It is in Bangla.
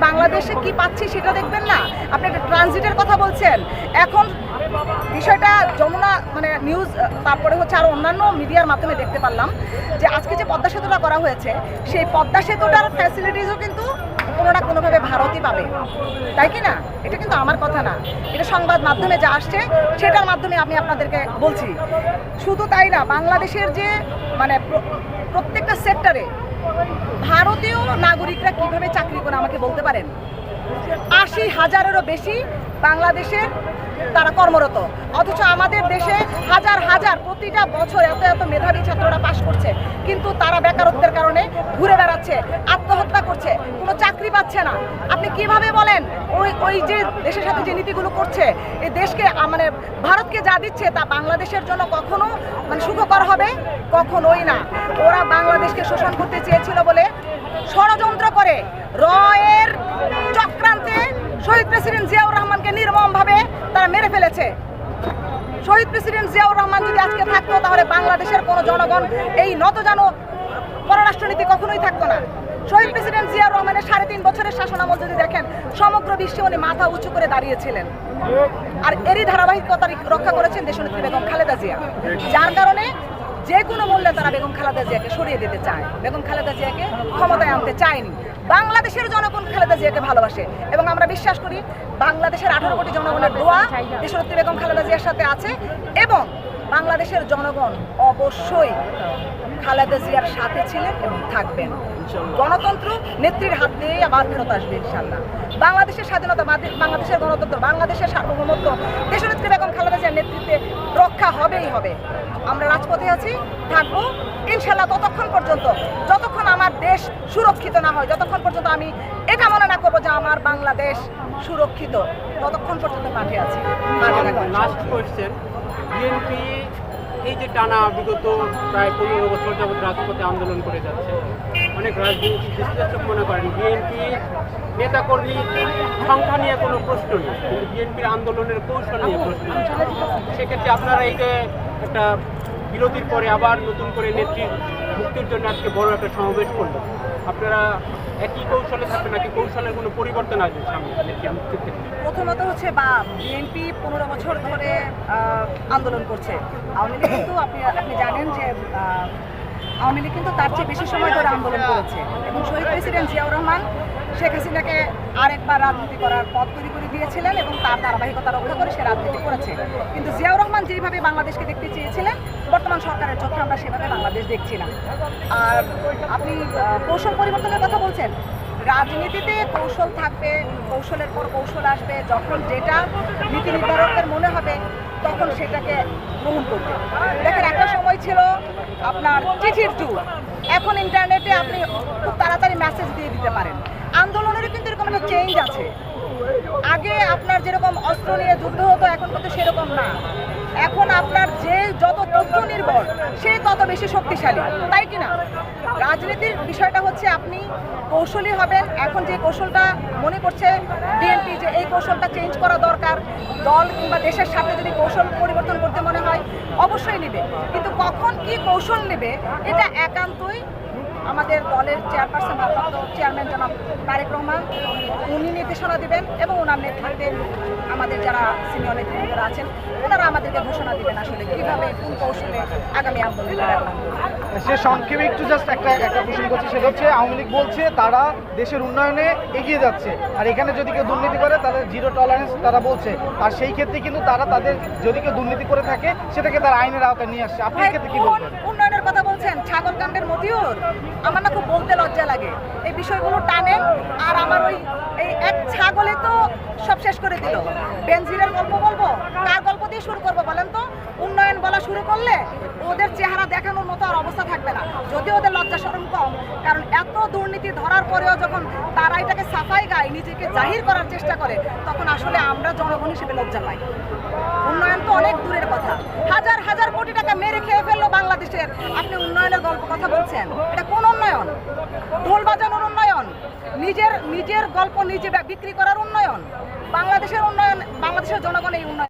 বাংলাদেশে কি পাচ্ছি সেটা দেখবেন না? আপনি একটা ট্রানজিটের কথা বলছেন। এখন বিষয়টা যমুনা মানে নিউজ, তারপরে হচ্ছে আরও অন্যান্য মিডিয়ার মাধ্যমে দেখতে পারলাম যে আজকে যে পদ্মা সেতুটা করা হয়েছে, সেই পদ্মা সেতুটার ফ্যাসিলিটিসও কিন্তু কোনো না কোনোভাবে ভারতই পাবে, তাই কি না? এটা কিন্তু আমার কথা না, এটা সংবাদ মাধ্যমে যা আসছে সেটার মাধ্যমে আমি আপনাদেরকে বলছি। শুধু তাই না, বাংলাদেশের যে মানে প্রত্যেকটা সেক্টরে ভারতীয় নাগরিকরা কিভাবে চাকরি করে আমাকে বলতে পারেন? ৮০,০০০-এরও বেশি বাংলাদেশের তারা কর্মরত, অথচ আমাদের দেশে হাজার হাজার প্রতিটা বছর এত এত মেধাবী ছাত্ররা পাশ করছে, কিন্তু তারা বেকারত্বের কারণে ঘুরে বেড়াচ্ছে, আত্মহত্যা করছে, কোনো চাকরি পাচ্ছে না। আপনি কিভাবে বলেন ওই যে দেশের সাথে যে নীতিগুলো করছে, এই দেশকে মানে ভারতকে যা দিচ্ছে তা বাংলাদেশের জন্য কখনো মানে সুখকর হবে? কখনোই না। ওরা বাংলাদেশকে শোষণ করতে চেয়েছিল বলে ষড়যন্ত্র করে রয়ের চক্রান্তে শহীদ প্রেসিডেন্ট জিয়াউর রহমানকে নির্মমভাবে তারা মেরে ফেলেছে। শহীদ প্রেসিডেন্ট জিয়াউর রহমান যদি আজকে থাকতো, তাহলে বাংলাদেশের কোনো জনগণ এই নতজানু পররাষ্ট্রনীতি কখনোই থাকতো না। শহীদ প্রেসিডেন্ট জিয়াউর রহমানের ৩.৫ বছরের শাসনামল যদি দেখেন, সমগ্র বিশ্বে উনি মাথা উঁচু করে দাঁড়িয়েছিলেন, আর এরই ধারাবাহিকতা রক্ষা করেছেন দেশনেত্রী বেগম খালেদা জিয়া, যার কারণে যে কোনো মূল্যে তারা বেগম খালেদা জিয়াকে সরিয়ে দিতে চায়, বেগম খালেদা জিয়াকে ক্ষমতায় আনতে চায়নি। বাংলাদেশের জনগণ খালেদা জিয়াকে ভালোবাসে এবং আমরা বিশ্বাস করি বাংলাদেশের ১৮ কোটি জনগণের দোয়া দেশনেত্রী বেগম খালেদা জিয়ার সাথে আছে, এবং বাংলাদেশের জনগণ অবশ্যই খালেদা জিয়ার সাথে ছিলেন এবং থাকবেন। গণতন্ত্র নেত্রীর হাত দিয়েই আবার ফেরত আসবে ইনশাল্লাহ। বাংলাদেশের স্বাধীনতা, বাংলাদেশের গণতন্ত্র, বাংলাদেশের সার্বভৌমত্ব দেশনেত্রী বেগম খালেদা জিয়ার নেতৃত্বে রক্ষা হবেই হবে। আমরা রাজপথে আছি, থাকবো ইনশাল্লাহ ততক্ষণ পর্যন্ত যতক্ষণ আমার দেশ সুরক্ষিত না হয়, যতক্ষণ পর্যন্ত আমি এটা মনে না করবো যে আমার বাংলাদেশ সুরক্ষিত, ততক্ষণ পর্যন্ত মাঠে আছি। লাস্ট কোয়েশ্চেন, বিএনপি এই যে টানা বিগত প্রায় ১৫ বছর যাবৎ রাজপথে আন্দোলন করে যাচ্ছে, অনেক রাজনৈতিক বিশ্লেষক মনে করেন বিএনপি নেতাকর্মী সংখ্যা নিয়ে কোনো প্রশ্ন নেই, কিন্তু বিএনপির আন্দোলনের কৌশল নিয়ে প্রশ্ন। সেক্ষেত্রে আপনারা এই যে একটা বিরতির পরে আবার নতুন করে নেত্রীর মুক্তির জন্য আজকে বড় একটা সমাবেশ করলো, আপনারা একই কৌশলে থাকবে নাকি কৌশলের কোনো পরিবর্তন আসবে সামনে নেত্রীর মুক্তির ক্ষেত্রে? প্রথমত হচ্ছে বিএনপি ১৫ বছর ধরে আন্দোলন করছে। আওয়ামী লীগ কিন্তু আপনি জানেন যে আওয়ামী লীগ কিন্তু তার চেয়ে বেশি সময় ধরে আন্দোলন করেছে, এবং শহীদ প্রেসিডেন্ট জিয়াউর রহমান শেখ হাসিনাকে আরেকবার রাজনীতি করার পথ তৈরি করে দিয়েছিলেন এবং তার ধারাবাহিকতা রক্ষা করে সে রাজনীতি করেছে। কিন্তু জিয়াউর রহমান যেভাবে বাংলাদেশকে দেখতে চেয়েছিলেন, বর্তমান সরকারের চোখে আমরা সেভাবে বাংলাদেশ দেখছি না। আর আপনি কৌশল পরিবর্তনের কথা বলছেন, রাজনীতিতে কৌশল থাকবে, কৌশলের পর কৌশল আসবে। যখন যেটা নীতি নির্ধারকের মনে হবে তখন সেটাকে গ্রহণ করবে। দেখেন, একটা সময় ছিল আপনার চিঠির যুগ, এখন ইন্টারনেটে আপনি খুব তাড়াতাড়ি মেসেজ দিয়ে দিতে পারেন। আন্দোলনেরও কিন্তু এরকম একটা চেঞ্জ আছে। আগে আপনার যেরকম অস্ত্র নিয়ে যুদ্ধ হতো, এখন কিন্তু সেরকম না। এখন আপনার যে যত তথ্য নির্ভর সে তত বেশি শক্তিশালী, তাই কিনা? রাজনীতির বিষয়টা হচ্ছে আপনি কৌশলী হবেন। এখন যে কৌশলটা মনে করছে বিএনপি যে এই কৌশলটা চেঞ্জ করা দরকার, দল কিংবা দেশের সাথে যদি কৌশল পরিবর্তন করতে মনে হয় অবশ্যই নেবে, কিন্তু কখন কি কৌশল নেবে এটা একান্তই আমাদের দলের চেয়ারপারসন ভারপ্রাপ্ত চেয়ারম্যান জনাব তারেক রহমান, উনি নির্দেশনা দেবেন এবং ওনার নেতৃত্বে আমাদের যারা সিনিয়র নেতৃত্বরা আছেন ওনারা আমাদেরকে ঘোষণা দিবেন আসলে কীভাবে কোন কৌশলে আগামী আন্দোলন। সে সংক্ষেপে একটু জাস্ট একটা প্রশ্ন করছি, সেটা হচ্ছে আওয়ামী লীগ বলছে তারা দেশের উন্নয়নে এগিয়ে যাচ্ছে, আর এখানে যদি কেউ দুর্নীতি করে তাদের জিরো টলারেন্স তারা বলছে, আর সেই ক্ষেত্রে কিন্তু তাদের যদি কেউ দুর্নীতি করে থাকে সেটাকে তারা আইনের আওতায় নিয়ে আসছে। আপনি ক্ষেত্রে কি বলবেন? উন্নয়নের কথা বলছেন, ছাগলকাণ্ডের মতিউর, আমার না খুব বলতে লজ্জা লাগে এই বিষয়গুলো টানেন। আর আমার এই এক ছাগলে তো সব শেষ করে দিল। বেনজিরের গল্প বলবো, কার গল্প দিয়ে শুরু করবো বলেন তো? উন্নয়ন বলা শুরু করলে ওদের চেহারা দেখানোর মতো আর অবস্থা থাকবে না, যদি ওদের লজ্জা শরম কম। কারণ এত দুর্নীতি ধরার পরেও যখন তারা এটাকে সাফাই গায়, নিজেকে জাহির করার চেষ্টা করে, তখন আসলে আমরা জনগণ হিসেবে লজ্জা পাই। উন্নয়ন তো অনেক দূরের কথা, হাজার হাজার কোটি টাকা মেরে খেয়ে ফেললো বাংলাদেশের, আপনি উন্নয়নের গল্প কথা বলছেন? এটা কোন উন্নয়ন? ঢোল বাজানোর উন্নয়ন? নিজের গল্প নিজে বিক্রি করার উন্নয়ন? বাংলাদেশের উন্নয়ন, বাংলাদেশের জনগণ এই উন্নয়ন